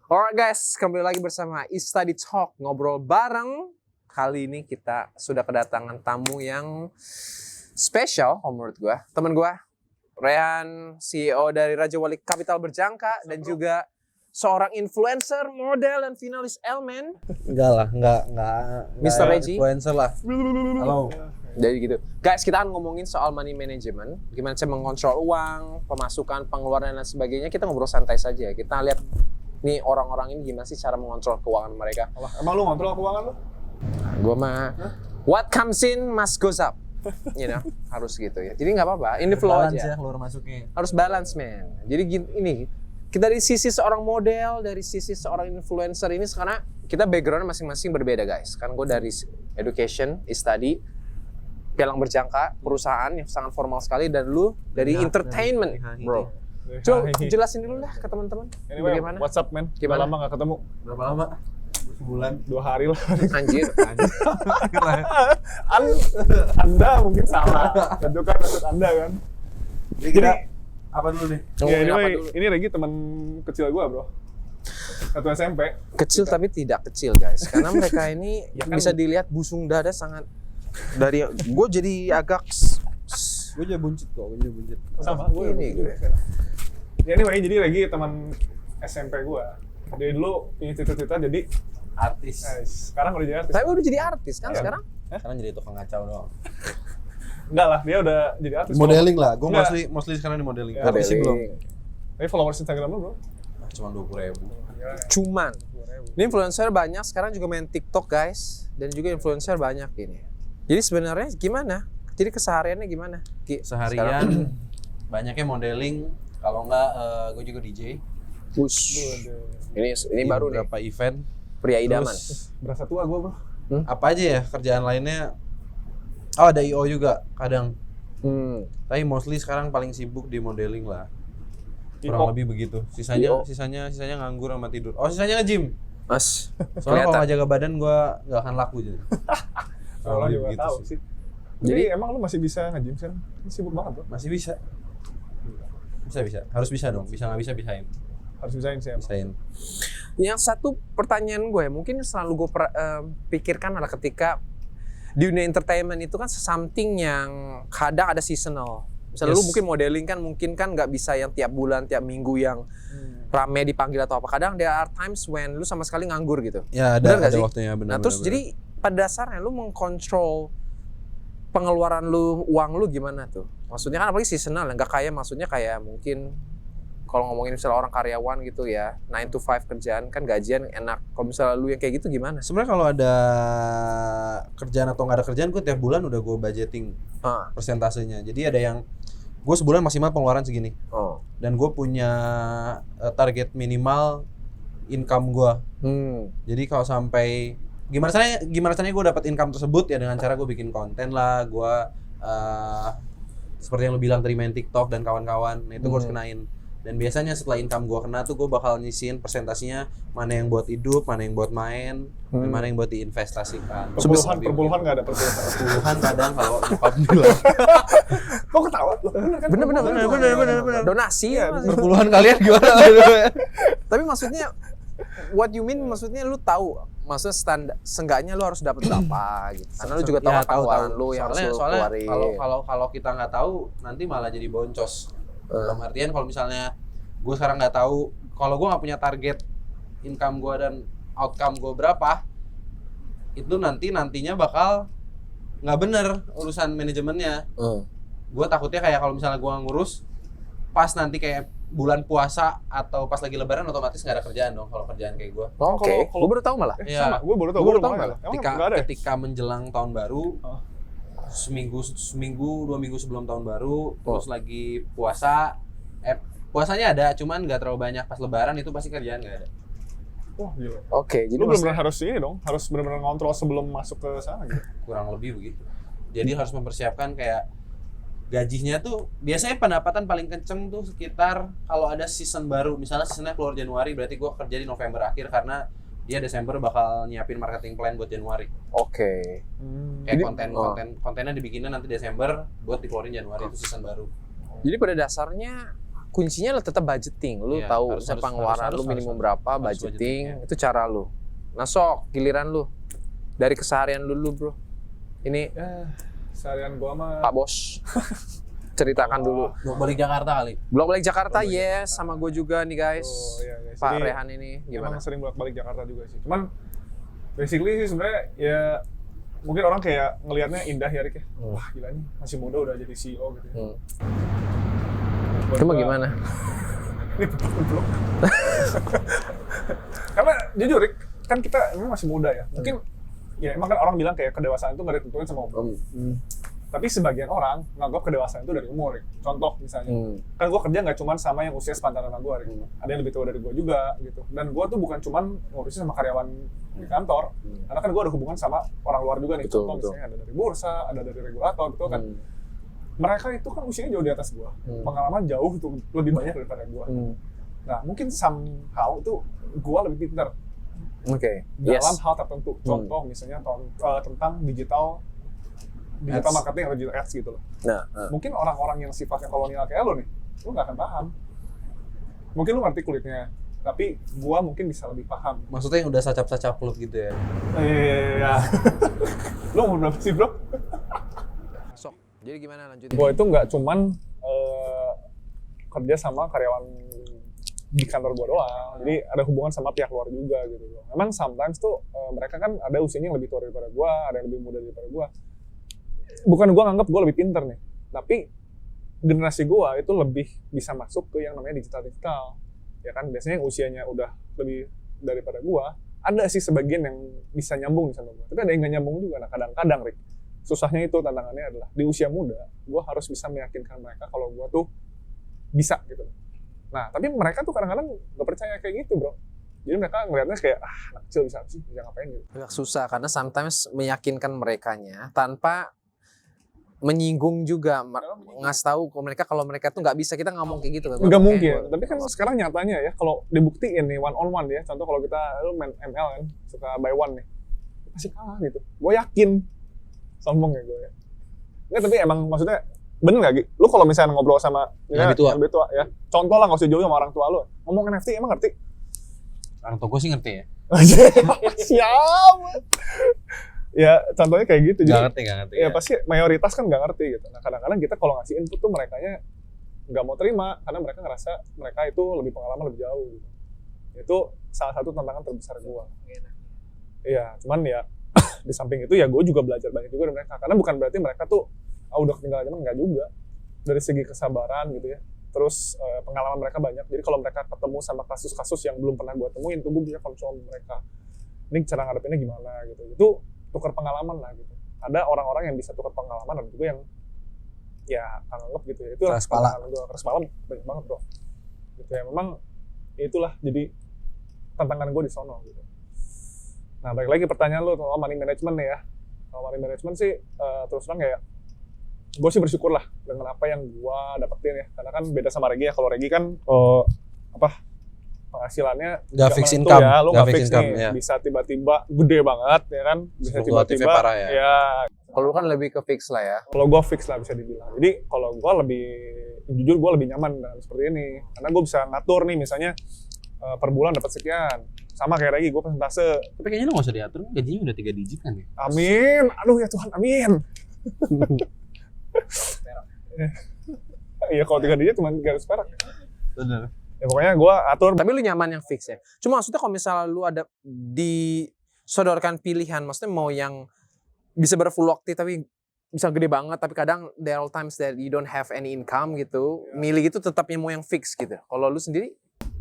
Alright guys, kembali lagi bersama Study Talk, ngobrol bareng. Kali ini kita sudah kedatangan tamu yang spesial menurut gue. Temen gue, Rehan, CEO dari Raja Wali Kapital Berjangka dan juga seorang influencer, model, dan finalis Elmen. Enggak. Mr. Reggie. Influencer lah. Halo. Jadi gitu. Guys, kita akan ngomongin soal money management. Gimana cara mengontrol uang, pemasukan, pengeluaran, dan sebagainya. Kita ngobrol santai saja. Kita lihat nih orang-orang ini gimana sih cara mengontrol keuangan mereka. Emang lu ngontrol keuangan lu? Gue mah, what comes in must goes up. You know, harus gitu ya. Jadi nggak apa-apa, ini flow Balance aja. ya, keluar masuknya. Harus balance, man. Jadi ini, kita dari sisi seorang model, dari sisi seorang influencer ini sekarang kita background masing-masing berbeda guys. Kan gue dari education, study, pialang berjangka, perusahaan yang sangat formal sekali, dan lu dari entertainment, bro. Coba jelasin dulu lah ke teman-teman. Anyway, bagaimana? what's up, man? Gimana? Udah lama gak ketemu. Berapa lama? Sebulan. 2 hari lah. Anjir. Anda mungkin salah. Tunjukkan maksud Anda kan. Jadi apa dulu nih? Ya, anyway, apa dulu? ini Regi teman kecil gua, bro. Satu SMP. Kecil tapi tidak kecil guys, karena mereka ini Ya kan? bisa dilihat busung dada sangat dari gue jadi agak Gue juga buncit kok, Sama ini gue. Ya anyway, jadi Regi teman SMP gua. Dari dulu punya cita-cita jadi artis. sekarang udah jadi artis. Tapi udah jadi artis kan Ya. sekarang? Sekarang jadi tukang ngacau doang. Enggak lah, dia udah jadi artis. Modeling lah, gue Enggak. mostly sekarang di modeling. Ya, Artis sih belum. Tapi followers Instagram lu, bro? Nah, cuma 20.000. Cuman ini influencer banyak sekarang juga main TikTok guys, dan juga influencer banyak ini. Jadi sebenarnya gimana? Jadi kesehariannya gimana? Seharian banyaknya modeling, kalau enggak gue juga DJ. Push. Ini Di baru nih, beberapa event. pria idaman. Terus Berasa tua gua, bro. apa aja ya kerjaan lainnya? Oh, ada IO juga kadang. Tapi mostly sekarang paling sibuk di modeling lah. Kurang IO. lebih begitu. Sisanya IO. nganggur sama tidur. Oh, sisanya nge-gym. Mas, Soalnya kalau kelihatan. nggak jaga badan gue nggak akan laku jadi. Kalau lebih juga begitu tahu sih. Jadi Jadi- emang lu masih bisa nge-gym kan? Lu sibuk banget, bro. Masih bisa. Bisa. Harus bisa dong. Bisa nggak bisa bisain. Harus bisain sih emang. Bisain. Yang satu pertanyaan gue, mungkin selalu gue pikirkan adalah ketika di dunia entertainment itu kan something yang kadang ada seasonal. Misalnya lu Yes. mungkin modeling kan mungkin kan nggak bisa yang tiap bulan, tiap minggu yang rame dipanggil atau apa. Kadang there are times when lu sama sekali nganggur gitu. Ya Bener nggak ada sih? waktunya benar. Nah terus jadi pada dasarnya lu mengkontrol pengeluaran lu, uang lu gimana tuh? Maksudnya kan apalagi seasonal, nggak kayak maksudnya kayak mungkin kalau ngomongin misalnya orang karyawan gitu ya, 9 to 5 kerjaan kan gajian enak. Kalau misalnya lu yang kayak gitu gimana? Sebenarnya kalau ada kerjaan atau nggak ada kerjaan, gue tiap bulan udah gue budgeting Ah, persentasenya. Jadi ada yang gue sebulan maksimal pengeluaran segini. oh. Dan gue punya target minimal income gue. Jadi kalau sampai gimana caranya gue dapat income tersebut ya dengan cara gue bikin konten lah, gue seperti yang lu bilang tadi main TikTok dan kawan-kawan, nah itu gue harus kenain. Dan biasanya setelah income gue kena tuh gue bakal nyisihin persentasinya mana yang buat hidup, mana yang buat main, dan mana yang buat diinvestasikan. Perpuluhan nggak ada perpuluhan. Puluhan kadang kalau nyokap bilang. Kok ketawa? Bener. Donasi ya. Mas. Perpuluhan kalian gimana? Tapi maksudnya what you mean maksudnya lu tahu maksudnya standar seenggaknya lu harus dapat berapa gitu. Karena lu juga tahu Ya, apa pengeluaran lu yang harus lu soalnya keluarin. kalau kita nggak tahu nanti malah jadi boncos. Dalam artian kalau misalnya gue sekarang nggak tahu, kalau gue nggak punya target income gue dan outcome gue berapa, itu nantinya bakal nggak bener urusan manajemennya. Gue takutnya kayak kalau misalnya gue ngurus pas nanti kayak bulan puasa atau pas lagi lebaran otomatis nggak ada kerjaan dong kalau kerjaan kayak gue. Oke, Kalau- gue baru tahu malah. Iya. Sama, gue baru tau. Gua baru tahu lumayan. malah. Emang nggak ada ya? Ketika menjelang tahun baru, Oh. seminggu 2 minggu sebelum tahun baru, terus lagi puasa, puasanya ada, cuman nggak terlalu banyak. Pas lebaran itu pasti kerjaan nggak ada. Wah, gila. Oke, jadi Lu benar-benar harus ini dong, harus benar-benar ngontrol sebelum masuk ke sana gitu. Kurang lebih begitu. Jadi harus mempersiapkan kayak gajinya tuh, biasanya pendapatan paling kenceng tuh sekitar kalau ada season baru, misalnya seasonnya keluar Januari, berarti gua kerja di November akhir karena dia Desember bakal nyiapin marketing plan buat Januari. Oke. Kayak Jadi- kontennya dibikinnya nanti Desember buat dikeluarin Januari, itu season baru. Jadi pada dasarnya kuncinya lo tetap budgeting. Lu Iya, tahu harus- pengeluaran lu minimum berapa, harus budgeting, budgeting, itu cara lu. Nah, sok giliran lu. Dari keseharian dulu, Bro. Ini Seharian gua mah Pak Bos. Ceritakan dulu. Mau balik Jakarta kali. Blok balik Jakarta, yes, sama gue juga nih guys. iya guys. Pak Jadi, Rehan ini gimana? emang sering bolak-balik Jakarta juga sih. Cuman basically sih sebenarnya ya mungkin orang kayak ngelihatnya indah ya Rick ya. Wah gila nih masih muda udah jadi CEO gitu ya. Buat Cuma gua- gimana? Ini belum. Karena jujur Rick, kan kita emang masih muda ya. Mungkin ya emang kan orang bilang kayak kedewasaan itu nggak ditentuin sama umur. Tapi sebagian orang nganggap kedewasaan itu dari umur, Rick. Contoh misalnya, kan gue kerja nggak cuma sama yang usia sepantaran sama gue, Rick. Ada yang lebih tua dari gue juga, gitu. Dan gue tuh bukan cuma ngurusin sama karyawan di kantor, karena kan gue ada hubungan sama orang luar juga nih. Betul, Contoh betul. misalnya ada dari bursa, ada dari regulator, gitu kan. Mereka itu kan usianya jauh di atas gue, pengalaman jauh tuh lebih banyak daripada gue. Nah mungkin somehow tuh gue lebih pintar Oke. dalam Yes. hal tertentu. Contoh misalnya tentang digital Ads. marketing atau digital ads gitu loh. Nah, Mungkin orang-orang yang sifatnya kolonial kayak lo nih, lo nggak akan paham. Mungkin lo ngerti kulitnya, tapi gua mungkin bisa lebih paham. Maksudnya yang udah sacap-sacap lu gitu ya. Iya. Lo umur berapa sih bro? sok. Jadi gimana lanjutin? Gua itu nggak cuman kerja sama karyawan di kantor gua doang. Jadi ada hubungan sama pihak luar juga gitu. Memang sometimes tuh mereka kan ada usianya yang lebih tua daripada gua, ada yang lebih muda daripada gua. Bukan gua nganggap gua lebih pinter nih, tapi generasi gua itu lebih bisa masuk ke yang namanya digital. Ya kan biasanya yang usianya udah lebih daripada gua, ada sih sebagian yang bisa nyambung sama gua. Tapi ada yang nggak nyambung juga. Nah, kadang-kadang Rick, susahnya itu tantangannya adalah di usia muda, gua harus bisa meyakinkan mereka kalau gua tuh bisa gitu. Nah, tapi mereka tuh kadang-kadang nggak percaya kayak gitu, bro. Jadi mereka ngeliatnya kayak, anak kecil bisa sih, bisa ngapain gitu. Agak susah karena sometimes meyakinkan merekanya tanpa menyinggung juga, ngasih tahu ke mereka kalau mereka tuh nggak bisa, kita ngomong kayak gitu kan. Nggak mungkin, tapi kan sekarang nyatanya ya, kalau dibuktiin nih one on one ya, contoh kalau kita lu main ML kan, suka by one nih, pasti kalah gitu. Gue yakin, sombong ya gue ya. Nggak, tapi emang maksudnya bener nggak Gi? Lu kalau misalnya ngobrol sama ya, Lebih tua. lebih tua ya, contoh lah nggak usah jauh sama orang tua lu, ngomong NFT emang ngerti? Orang tua gue sih ngerti ya. Siap. Ya contohnya kayak gitu. Gak ngerti. Ya pasti mayoritas kan nggak ngerti gitu. Nah kadang-kadang kita kalau ngasih input tuh merekanya nggak mau terima karena mereka ngerasa mereka itu lebih pengalaman lebih jauh gitu. Itu salah satu tantangan terbesar gua. Iya, cuman ya di samping itu ya gue juga belajar banyak juga dari mereka. Karena bukan berarti mereka tuh udah ketinggalan zaman, nggak juga. Dari segi kesabaran gitu ya. Terus pengalaman mereka banyak. Jadi kalau mereka ketemu sama kasus-kasus yang belum pernah gua temuin, tuh gue bisa konsul mereka. Ini cara ngadepinnya gimana gitu. Itu tukar pengalaman lah gitu. Ada orang-orang yang bisa tukar pengalaman dan juga yang ya anggap gitu ya. Itu Keras kepala. Keras kepala banyak banget bro. Gitu ya memang itulah jadi tantangan gue di sono gitu. Nah balik lagi pertanyaan lu soal money management nih ya. Kalau money management sih terus terang ya gue sih bersyukur lah dengan apa yang gue dapetin ya. Karena kan beda sama Regi ya. Kalau Regi kan penghasilannya Nggak fix menentu income, ya, lu nggak nggak fix fix income, nih, ya. bisa tiba-tiba gede banget ya kan, bisa Fluktuatifnya tiba-tiba parah ya. Kalau lu kan lebih ke fix lah ya. kalau gue fix lah bisa dibilang. Jadi kalau gue lebih jujur gue lebih nyaman dengan seperti ini, karena gue bisa ngatur nih misalnya per bulan dapat sekian, sama kayak lagi gue persentase. Tapi kayaknya lu gak usah diatur, gajinya udah 3 digit kan ya? Amin, aduh ya Tuhan, amin. Iya kalau 3 digit cuma 300 perak. Bener. Ya pokoknya gue atur. Tapi lu nyaman yang fix ya. Cuma maksudnya kalau misalnya lu ada disodorkan pilihan, maksudnya mau yang bisa berfluktuasi tapi bisa gede banget, tapi kadang there are times that you don't have any income gitu. Milih itu tetapnya mau yang fix gitu. Kalau lu sendiri?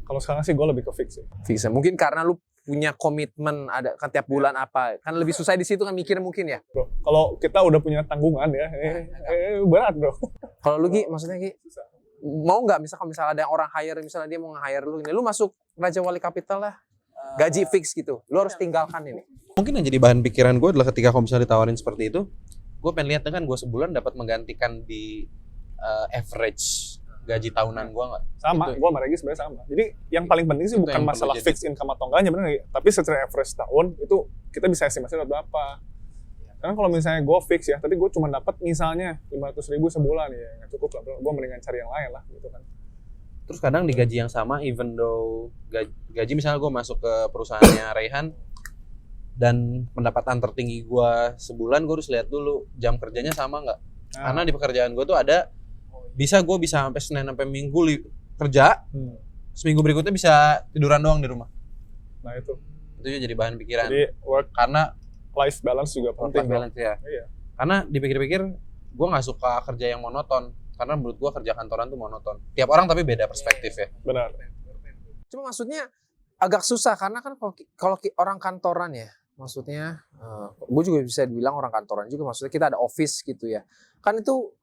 Kalau sekarang sih gue lebih ke fix ya. Fix ya. Mungkin karena lu punya komitmen ada kan tiap bulan apa. Kan lebih susah di situ kan mikir mungkin ya. Bro, kalau kita udah punya tanggungan ya, berat bro. Kalau lu Gi, maksudnya Gi, mau nggak misalnya ada orang hire, misalnya dia mau nge-hire lu ini, lu masuk Raja Wali Capital lah, gaji fix gitu, lu harus tinggalkan ini. Mungkin yang jadi bahan pikiran gue adalah ketika kalau misalnya ditawarin seperti itu, gue pengen lihat kan gue sebulan dapat menggantikan di average gaji tahunan gue nggak? Sama, Itu. gue sama Regi sebenarnya sama. Jadi yang paling penting sih Itu bukan yang perlu masalah jadi. fixed income atau enggaknya bener nggak? Tapi secara average tahun itu kita bisa estimasi dapat berapa. Karena kalau misalnya gue fix ya, tapi gue cuma dapat misalnya 500.000 sebulan ya nggak cukup lah bro. Gue mendingan cari yang lain lah gitu kan. Terus kadang di gaji yang sama, even though gaji misalnya gue masuk ke perusahaannya Raihan dan pendapatan tertinggi gue sebulan, gue harus lihat dulu jam kerjanya sama nggak. Karena di pekerjaan gue tuh ada gue bisa sampai Senin sampai Minggu kerja, seminggu berikutnya bisa tiduran doang di rumah. Nah itu Itu jadi bahan pikiran. jadi work Karena life balance juga penting. work-life balance ya. Iya. Karena dipikir-pikir gue nggak suka kerja yang monoton. Karena menurut gue kerja kantoran tuh monoton. Tiap orang tapi beda perspektif ya. Benar. Cuma maksudnya agak susah karena kan kalau orang kantoran ya, maksudnya gue juga bisa dibilang orang kantoran juga, maksudnya kita ada office gitu ya. Kan itu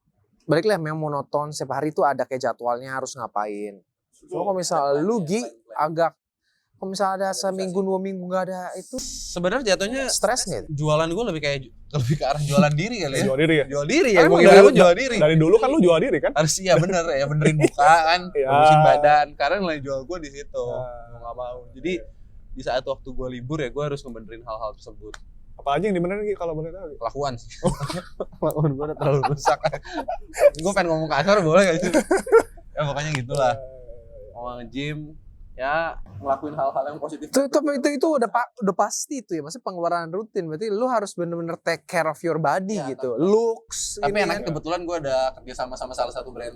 balik lagi memang monoton, setiap hari itu ada kayak jadwalnya harus ngapain. Cuma kalau misalnya lu kalau misalnya ada seminggu 2 minggu nggak ada itu Sebenarnya jatuhnya stres nggak? jualan gue lebih ke arah jualan diri kali ya. Jual diri ya. Jual diri ya. Emang Gue gimana dari- pun jual diri. Dari dulu kan lu jual diri kan? Harus iya bener ya, benerin muka kan, Iya. bagusin badan. Karena nilai jual gue di situ. Nah. Mau nggak mau. Jadi di saat waktu gue libur ya gue harus ngebenerin hal-hal tersebut. Apa aja yang dibenerin Gi, kalau boleh tahu? Gi? Kelakuan sih. Kelakuan gue udah terlalu rusak. Gue pengen ngomong kasar boleh gak sih? Ya pokoknya gitulah. Mau nge-gym, ya ngelakuin hal-hal yang positif. Itu udah pasti itu ya, maksudnya pengeluaran rutin. Berarti lu harus bener-bener take care of your body Ya, gitu, looks. Tapi ini enaknya kan. kebetulan gue ada kerja sama salah satu brand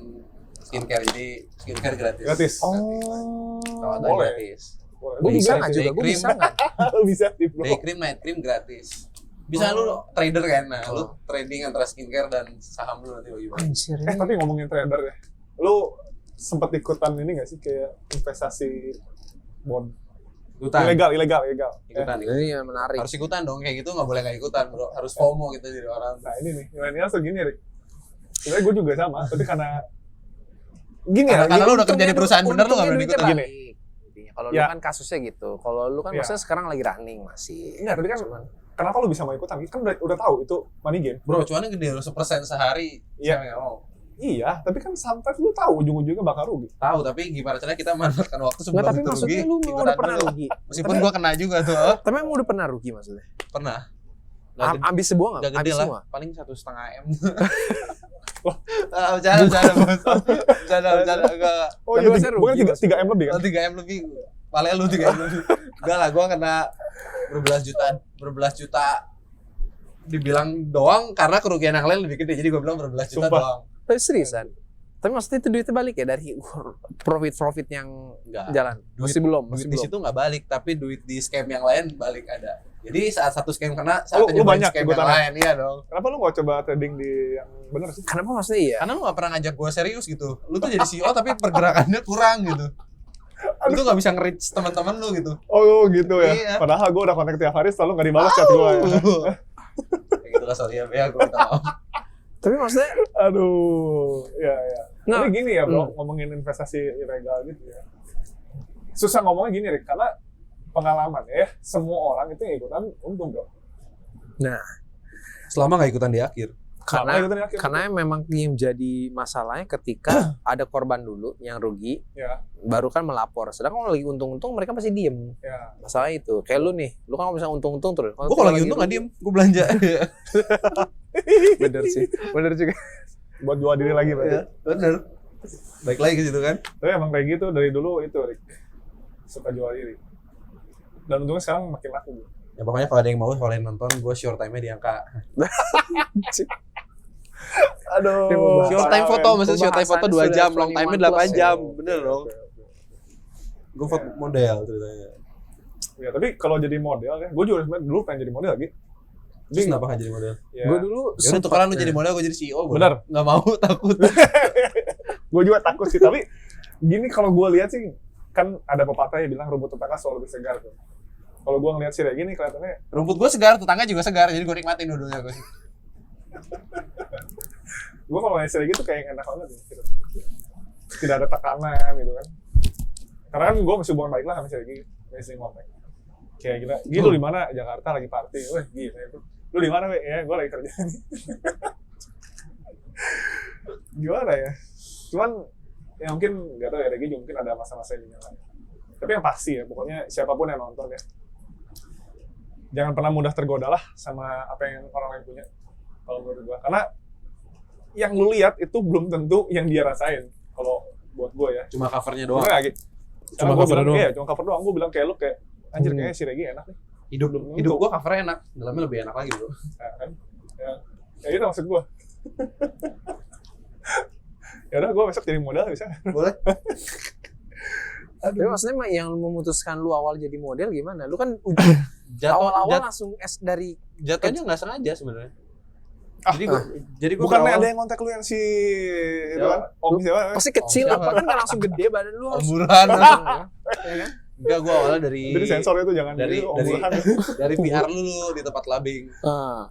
skincare, jadi skincare gratis. Gratis. Perawatan boleh. gratis. Gue bisa Day nggak juga, gue cream. bisa nggak? Lu bisa sih bro. Day cream, night cream gratis. Bisa lu trader kan, nah lu trading antara skincare dan saham lu nanti bagi-bagi. Anjir. Tapi ngomongin trader ya, lu sempet ikutan ini nggak sih kayak investasi bond? Ikutan. Ilegal. Ikutan. Ini yang menarik. Harus ikutan dong, kayak gitu nggak boleh nggak ikutan bro. Harus FOMO gitu jadi orang. Nah ini nih, milenial segini Rick. Sebenarnya gue juga sama, tapi karena gini ya. Karena lu udah kerja di perusahaan bener, lu nggak boleh duitnya ikutan. balik. Kalau Ya. lu kan kasusnya gitu. Kalau lu kan Ya. maksudnya sekarang lagi running masih. Enggak, tapi kan kenapa lu bisa mau ikutan? Kan udah tahu itu money game. Bro, cuannya gede loh, 1% sehari. Iya. Siapa yang mau? Iya, tapi kan sometimes lu tahu ujung-ujungnya bakal rugi. Tahu, tapi gimana caranya kita memanfaatkan waktu sebelum Nggak, tapi itu maksudnya rugi. lu ikutan udah pernah dulu. rugi. Meskipun gua kena juga tuh. Tapi emang udah pernah rugi maksudnya? Pernah. Nggak gede- Ambis sebuah nggak nggak? gede Ambis lah, semua? paling 1,5 M. Bercanda bos. Bercanda enggak. Oh Tapi iya, maksudnya bukan rugi 3 M lebih kan? Kalau 3 M lebih, paling lu 3 M lebih. Enggak lah, gua kena berbelas juta. Dibilang doang karena kerugian yang lain lebih gede, jadi gua bilang berbelas juta Sumpah. doang. Tapi seriusan? Tapi maksudnya itu duitnya balik ya dari profit yang Enggak. jalan? Masih belum, Duit masih di belum. situ nggak balik, tapi duit di scam yang lain balik ada. Jadi saat satu scam kena, Lu saat nyobain banyak scam yang ikutannya? lain, iya dong. Kenapa lu nggak coba trading di yang bener sih? Kenapa maksudnya iya? Karena lu gak pernah ngajak gue serius gitu. Lu tuh jadi CEO tapi pergerakannya kurang gitu. Lu tuh gak bisa nge-reach teman-teman lu gitu. Oh gitu ya. Iya. Padahal gue udah kontak tiap hari selalu nggak dibalas chat gue. Ya. Kayak gitu lah, sorry ya, gue minta maaf. Tapi maksudnya Aduh, ya. Nah, Tapi gini ya bro, ngomongin investasi ilegal gitu ya. Susah ngomongnya gini Rick, karena pengalaman ya, semua orang itu yang ikutan untung bro. nah, Selama gak ikutan di akhir. karena Sama ikutan di akhir. karena memang yang jadi masalahnya ketika ada korban dulu yang rugi, Ya, baru kan melapor. Sedangkan kalau lagi untung-untung mereka pasti diem. ya. Masalah itu. Kayak lu nih, lu kan bisa untung-untung terus. Gue kalau lagi untung gak diem, gue belanja. Bener sih, bener juga. Buat jual diri lagi berarti. Iya, bener. Baik lagi ke situ kan. Tapi emang kayak gitu dari dulu itu Rick. Suka jual diri. Dan untungnya sekarang makin laku bro. Ya pokoknya kalau ada yang mau, kalau yang nonton, gue short time-nya di angka. Aduh. Short time foto, maksudnya short time foto 2 Pembahasannya jam, sudah long time-nya 21 8 jam. ya. Bener dong. Gue foto model ceritanya. Ya tapi kalau jadi model ya, gue juga sebenarnya dulu pengen jadi model lagi. Terus kenapa gak jadi model? Ya, Gue dulu Ya udah tukeran lu jadi model, gue jadi CEO. boleh? Bener. Nggak mau, takut. gue juga takut sih, tapi gini kalau gue lihat sih kan ada pepatah yang bilang rumput tetangga selalu lebih segar tuh. Kalau gue ngeliat sih kayak gini kelihatannya Rumput gue segar, tetangga juga segar, jadi gue nikmatin dua-duanya gue sih. gue kalau ngeliat sih gitu kayak enak banget gitu. Tidak ada tekanan gitu kan. Karena kan gue masih hubungan baik lah sama si Regi, masih ngomong. Kayak gila, gitu di mana? Jakarta lagi party, weh gila itu. Lu di mana weh? Ya gue lagi kerja nih. Gimana ya? Cuman ya mungkin nggak tahu ya Regi juga mungkin ada masa-masa ini yang lain. Tapi yang pasti ya, pokoknya siapapun yang nonton ya, jangan pernah mudah tergoda lah sama apa yang orang lain punya. Kalau menurut gue, karena yang lu lihat itu belum tentu yang dia rasain. Kalau buat gue ya. Cuma covernya doang. Bener gak, Gi? Cuma Gua cover bilang, doang. Iya, cuma cover doang. Gue bilang kayak lu kayak anjir kayaknya si Regi enak nih. Hidup gua covernya enak, dalamnya lebih enak lagi, Bro. Nah, kan? Ya itu maksud gue. Ya udah, gue besok jadi modal bisa. Boleh? Tapi maksudnya yang memutuskan lu awal jadi model gimana? Lu kan Jatuh awal-awal langsung dari jatuhnya nggak sengaja sebenarnya. Ah, Jadi gua bukannya berawal- ada yang kontak lu yang si itu kan? Om siapa? pasti kecil siapa? apa kan nggak langsung gede badan lu harus Omburan. ya kan? Enggak, gua awalnya dari Jadi sensor itu jangan dari- gitu, Om dari- Burhan. dari PR dulu di tempat labing.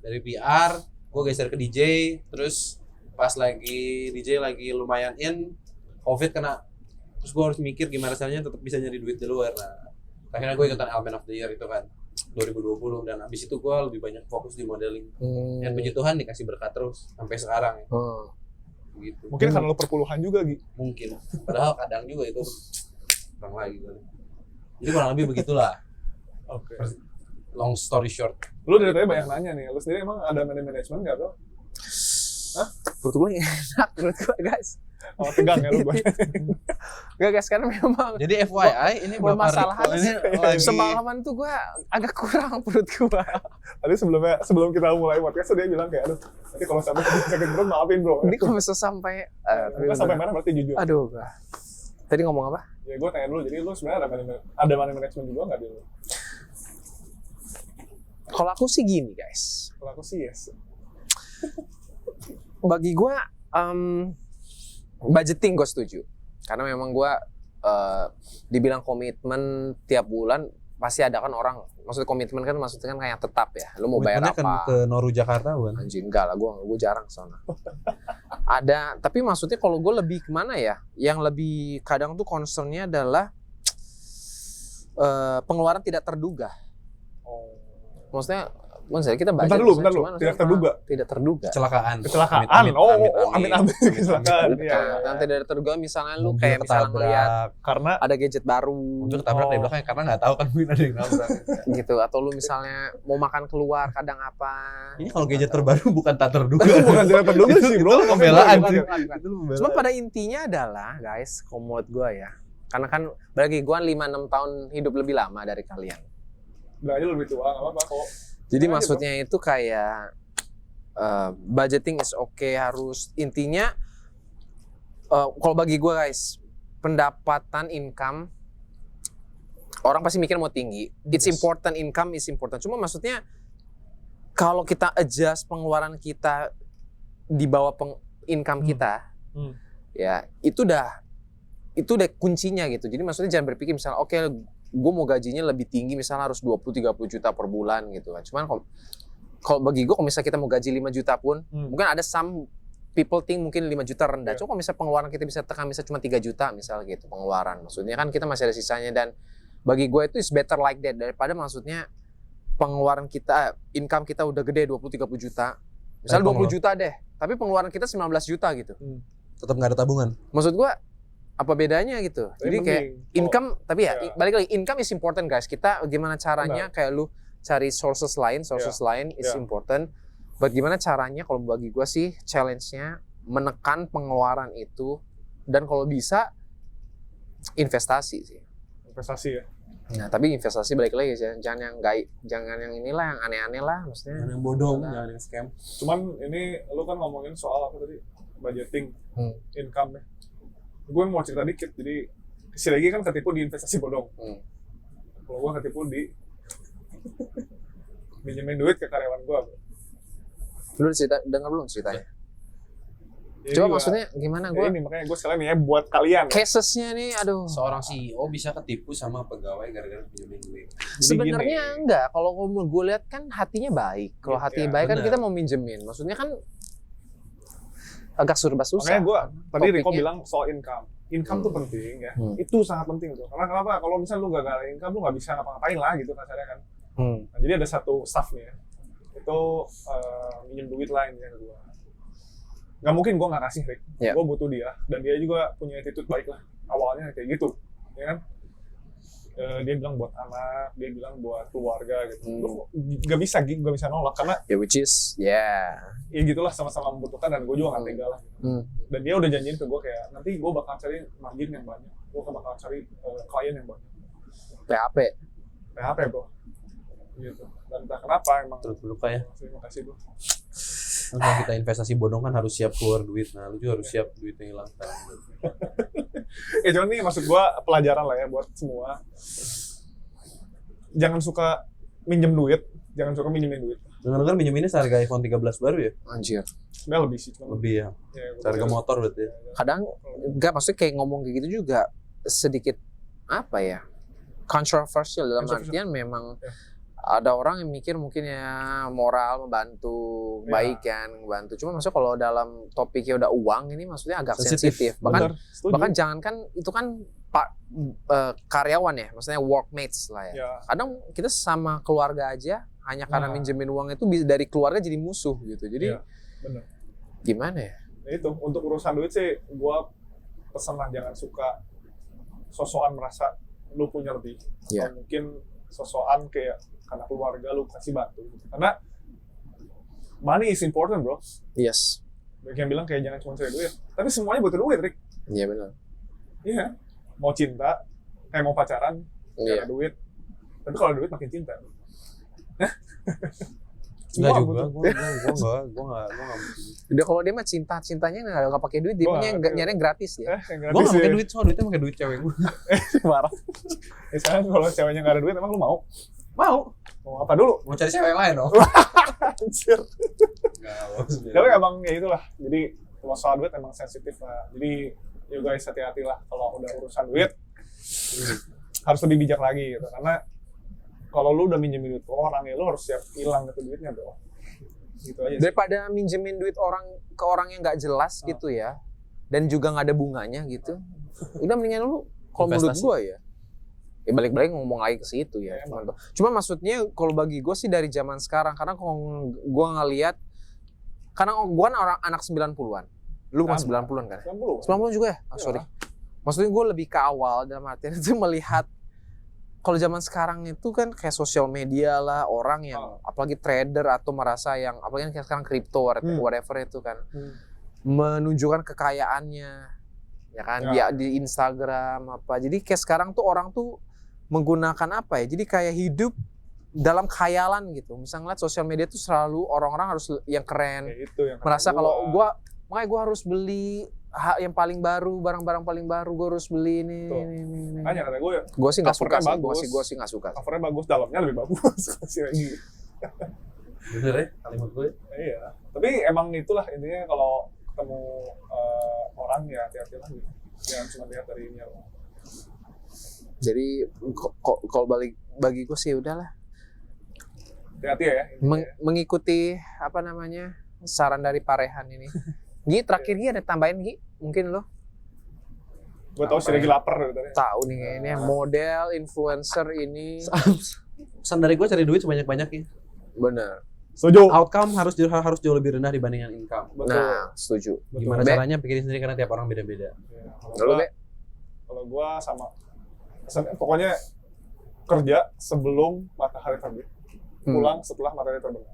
Dari PR, gua geser ke DJ, terus pas lagi DJ lagi lumayan Covid kena. Terus gua harus mikir gimana caranya tetap bisa nyari duit di luar. Nah, akhirnya gua ikutan Element of the Year itu kan 2020 dan abis itu gua lebih banyak fokus di modeling. Dan puji Tuhan dikasih berkat terus sampai sekarang ya. Gitu. Mungkin karena lu perpuluhan juga, Gi. Mungkin. Padahal kadang juga itu kurang lagi kali. Jadi kurang lebih begitulah. Oke. Long story short. Lu dari tadi banyak nanya nih. Lu sendiri emang ada manajemen nggak, Bro? Perut gue enak menurut gue guys. Oh, tegang ya lu gue. Gak guys, karena memang Jadi FYI ini Bapak permasalahan Riko ini lagi semalaman tuh gue agak kurang perut gue. Tadi sebelum kita mulai podcast dia bilang kayak aduh, nanti kalau sampai sakit perut maafin, Bro. Ini kalau misalnya sampai Enggak sampai mana berarti jujur. aduh gua. Tadi ngomong apa? Ya gue tanya dulu, jadi lu sebenarnya ada manajemen juga nggak di lu? Kalau aku sih gini guys. Kalau aku sih yes. Bagi gue budgeting gue setuju. Karena memang gue dibilang komitmen tiap bulan pasti ada kan orang, maksudnya komitmen kan maksudnya kan kayak tetap ya. Lu mau bayar komitmennya apa? kan ke Noru Jakarta bukan? Anjing enggak lah, gue jarang kesana. Ada, tapi maksudnya kalau gue lebih kemana ya? Yang lebih kadang tuh concernnya adalah pengeluaran tidak terduga. Maksudnya kita budget. Bentar dulu, cuman tidak terduga. Tidak terduga. Kecelakaan. Kecelakaan. Amit kecelakaan. Iya. Yang tidak terduga misalnya lu Mobil kayak misalnya ngeliat ketabrak. Karena ada gadget baru Mobil ketabrak dari belakang karena nggak tahu kan mungkin ada yang nabrak. gitu, atau lu misalnya mau makan keluar kadang apa. Ini kalau gadget terbaru bukan tak terduga. bukan tidak terduga sih, Bro. Itu pembelaan Bukan, sih. bukan, bukan. Itu pembelaan. Cuma pada intinya adalah guys, kalau menurut gue ya, karena kan bagi gue 5-6 tahun hidup lebih lama dari kalian. Udah aja lebih tua, nggak apa-apa kok. Jadi Aja, maksudnya itu kayak budgeting is okay, harus intinya kalau bagi gue guys, pendapatan income orang pasti mikir mau tinggi. It's important, income is important. Cuma maksudnya kalau kita adjust pengeluaran kita di bawah income kita, ya itu udah kuncinya gitu. Jadi maksudnya jangan berpikir misalnya oke, gue mau gajinya lebih tinggi misalnya harus 20-30 juta per bulan gitu kan. Cuman kalau bagi gue kalau misalnya kita mau gaji 5 juta pun mungkin ada some people think mungkin 5 juta rendah. Cuma kalau misalnya pengeluaran kita bisa tekan misalnya cuma 3 juta misalnya gitu pengeluaran. Maksudnya kan kita masih ada sisanya, dan bagi gue itu is better like that daripada maksudnya pengeluaran kita, income kita udah gede 20-30 juta. Misalnya 20 juta deh, tapi pengeluaran kita 19 juta gitu. Tetap nggak ada tabungan. Maksud gue apa bedanya gitu. Jadi kayak income, tapi ya balik lagi, income is important guys. Kita gimana caranya kayak lu cari sources lain is important. Bagaimana caranya kalau bagi gue sih challenge-nya menekan pengeluaran itu, dan kalau bisa investasi sih. Investasi ya. Nah, tapi investasi balik lagi jangan yang inilah yang aneh-aneh lah maksudnya. Jangan yang bodong, jangan yang scam. Cuman ini lu kan ngomongin soal apa tadi? Budgeting, income ya. Gue mau cerita dikit, jadi si Regi kan ketipu di investasi bodong. Kalau gue ketipu di minjemin duit ke karyawan gue. Lu dengar belum ceritanya? Jadi Coba maksudnya gimana gue? Ini makanya gue sekalian nih ya buat kalian. Casesnya nih, aduh. Seorang CEO bisa ketipu sama pegawai gara-gara pinjemin duit. Sebenarnya enggak. Kalau gue lihat kan hatinya baik. Kalau hatinya baik kan bener. kita mau minjemin. Maksudnya kan agak serba susah. Makanya gue tadi Riko Topiknya. bilang soal income. Income tuh penting ya. Itu sangat penting tuh. Karena kenapa? Kalau misalnya lu gagal income, lu nggak bisa ngapa-ngapain lah gitu kasarnya kan. Nah, jadi ada satu staff nih ya. Itu minjem duit lain ya ke gue. Nggak mungkin gue nggak kasih, Rick. Yeah. Gue butuh dia. Dan dia juga punya attitude baik lah. Awalnya kayak gitu. Ya kan? Dia bilang buat anak, dia bilang buat keluarga gitu. Lu gak bisa nolak karena Ya which is ya. ya gitulah sama-sama membutuhkan dan gue juga gak tega lah. Gitu. Dan dia udah janjiin ke gue kayak nanti gue bakal cari margin yang banyak, gue bakal cari klien yang banyak. PHP bro, gitu. Dan entah kenapa emang. Terus dulu kayak. Terima kasih bro. Kalau kita investasi bodong kan harus siap keluar duit. Nah, lu juga harus siap duitnya hilang. Cuman nih maksud gue pelajaran lah ya buat semua. Jangan suka minjem duit, jangan suka minjemin duit. Dengar-dengar minjeminnya seharga iPhone 13 baru ya? Anjir. Sebenarnya lebih sih. Cuma Lebih ya. Harga motor berarti ya. Kadang enggak, maksudnya kayak ngomong kayak gitu juga sedikit apa ya? Controversial dalam artian memang ada orang yang mikir mungkin ya moral membantu, baik kan, membantu. Cuma maksudnya kalau dalam topiknya udah uang ini maksudnya agak sensitif. Bahkan jangankan itu kan karyawan ya, maksudnya workmates lah ya. Kadang kita sama keluarga aja hanya karena minjemin uang itu dari keluarga jadi musuh gitu. Jadi bener. Gimana ya? Itu untuk urusan duit sih gua pesen lah jangan suka sosokan merasa lu punya lebih. Atau mungkin sosokan kayak karena keluarga lu kasih bantu gitu. Karena money is important bro. Yes. Banyak yang bilang kayak jangan cuma cari duit, tapi semuanya butuh duit, Rick. Iya benar. Iya. Mau cinta, kayak mau pacaran, ada duit. Tapi kalau ada duit makin cinta. Enggak juga, gue enggak. Udah kalau dia mah cintanya nggak pakai duit, dia punya nyari gratis ya. Gue nggak pakai duit, soal duitnya pakai duit cewek gue. Parah. Sekarang kalau ceweknya nggak ada duit, emang lu mau? Mau apa dulu? Mau cari cewek yang lain dong. Anjir. Tapi emang ya itulah. Jadi soal duit emang sensitif lah. Jadi you guys hati-hati lah kalau udah urusan duit. Harus lebih bijak lagi gitu. Karena kalau lu udah minjemin duit ke orang ya lu harus siap hilang itu duitnya bro. Gitu aja. Daripada minjemin duit ke orang yang nggak jelas gitu ya, dan juga nggak ada bunganya gitu. Udah mendingan lu kalau menurut gua ya balik-balik ngomong lagi ke situ ya. Cuma maksudnya kalau bagi gue sih dari zaman sekarang, karena kalau gue ngelihat, karena gue kan orang anak 90-an. Lu bukan 90-an kan? 90 juga ya? Sorry. Maksudnya gue lebih ke awal dalam artian itu melihat kalau zaman sekarang itu kan kayak sosial media lah, orang yang apalagi trader atau merasa yang apalagi kayak sekarang kripto whatever itu kan menunjukkan kekayaannya ya kan di Instagram apa. Jadi kayak sekarang tuh orang tuh menggunakan apa ya? Jadi kayak hidup dalam khayalan gitu. Misalnya ngeliat sosial media tuh selalu orang-orang harus yang keren. Ya itu yang merasa kalau makanya gue harus beli yang paling baru, barang-barang paling baru gue harus beli ini. Hanya kata gue ya. Gue sih nggak suka sih. Gue sih nggak suka. Covernya bagus, dalamnya lebih bagus. Kasih lagi. Bener ya kalimat gue. Iya. Tapi emang itulah intinya kalau ketemu orang ya hati-hati lah gitu. Jangan cuma lihat dari ini loh. Jadi kalau bagi gue sih udahlah. Hati-hati ya. Mengikuti apa namanya saran dari Parehan ini. Gi terakhir Gi ada tambahin Gi mungkin lo. Gue tahu sih lagi lapar dari tadi. Tahu nih kayaknya model influencer ini. Pesan dari gue cari duit sebanyak-banyaknya. Bener. Setuju. Outcome harus jauh lebih rendah dibandingkan income. Betul. Nah, setuju. Gimana caranya pikirin sendiri karena tiap orang beda-beda. Kalau gue sama. Pokoknya kerja sebelum matahari terbit, pulang setelah matahari terbenam.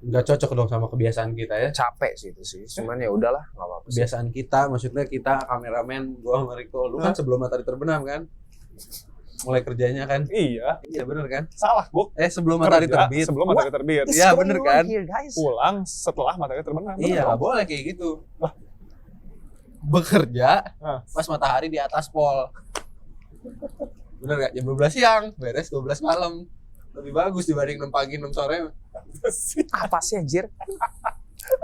Nggak cocok dong sama kebiasaan kita ya. Capek sih itu sih. Cuman ya udahlah, nggak apa-apa. Kebiasaan kita, maksudnya kita kameramen, gua sama Riko, lu kan sebelum matahari terbenam kan? Mulai kerjanya kan? Iya. Iya bener kan? Salah, gua. Sebelum matahari terbit. Sebelum matahari terbit. Iya bener kan? Pulang setelah matahari terbenam. Iya, nggak boleh kayak gitu. Bekerja pas matahari di atas pol. Bener gak? Jam 12 siang, beres 12 malam. Lebih bagus dibanding 6 pagi, 6 sore. Apa sih anjir?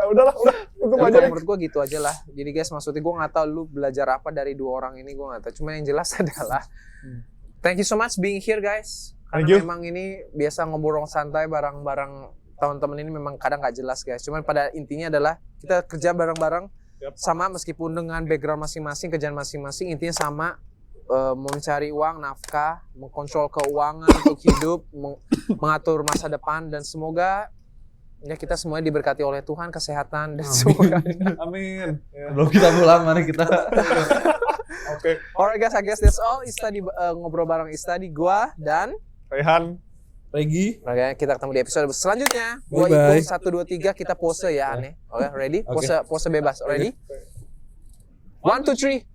Udah. Menurut gue gitu aja lah. Jadi guys, maksudnya gue gak tahu lu belajar apa dari dua orang ini, gue gak tahu. Cuma yang jelas adalah thank you so much being here guys. Karena memang ini biasa ngobrol santai bareng-bareng teman-teman ini memang kadang gak jelas guys. Cuman pada intinya adalah kita kerja bareng-bareng sama meskipun dengan background masing-masing, kerjaan masing-masing, intinya sama. Mencari uang, nafkah, mengkontrol keuangan untuk hidup, mengatur masa depan, dan semoga ya kita semuanya diberkati oleh Tuhan, kesehatan dan semoga amin. Belum kita pulang, mari kita Oke. Alright guys, I guess that's all. Istadi ngobrol bareng Istadi, gua dan Rehan. Regi. Oke, kita ketemu di episode selanjutnya. Gua Bye-bye. hitung 1 2 3 kita pose ya aneh. Oke, ready? Pose bebas. Ready? 1 2 3.